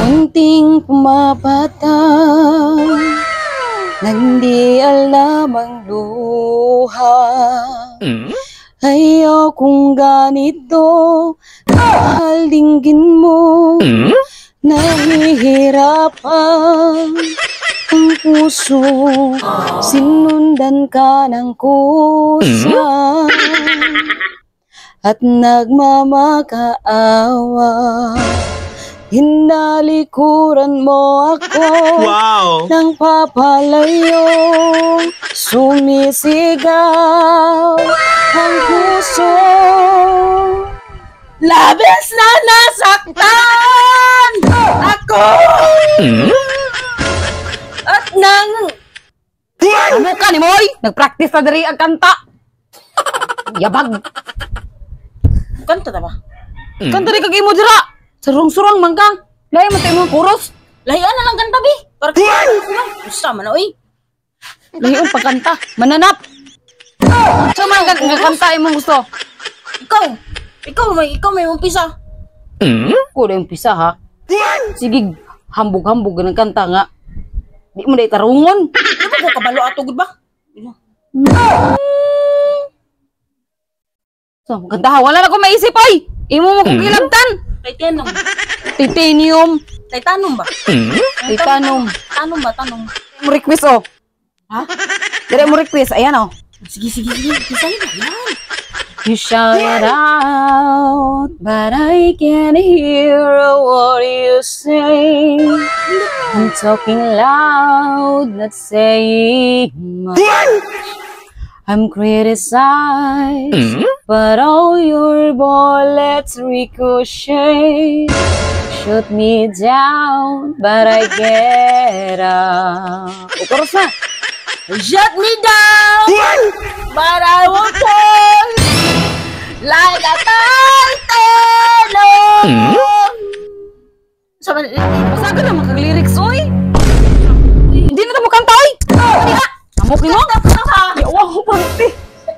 Unting pumapatang hindi alam ang luha. Ayaw kung ganito mahal dinggin mo. Nahihirapan ang puso, sinundan ka ng kusa at nagmamakaawa. Hinalikuran mo ako nang papalayo, sumisigaw ang puso. Labis na nasaktan ako at nang ano ka ni Moy? Nagpractice na diri ang kanta. Yabag. Kanta ta ba? Kanta rin kag imo dira. Surong-surong man kang. Lahi man tayo mga kuros. Lahi na lang kanta bi. Para gusto man oy. Lahi ang pagkanta. Mananap. So man kanta imong gusto. Ikaw may umpisa. Ko na umpisa ha. Sige, hambog-hambog ng kanta nga. Di mo na itarungon. Ano ba ko kabalo ato gud ba? So, maganda ha. Wala na ko maisip ay. Imo mo kong kilabtan. Titanium. Titanium. Titanium ba? Titanium. Tanong ba? Tanong. Mo request oh. Ha? Dire mo request. Ayan oh. Sige. Bisa na yan. You shout it out, but I can't hear what you say. I'm talking loud, not saying much. I'm criticized, but all your bullets ricochet. Shoot me down, but I get up. O, chorus na. Shut me down, but I won't fall like a turtle. Basta ka na makag-lyrics, oy. Hindi na ito mo kanta, oy. Amok ni mo? Yawa ko pante.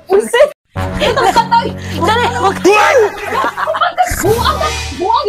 Unsit. Ito mo kanta, oy. Dali. Buang. Buang. Buang.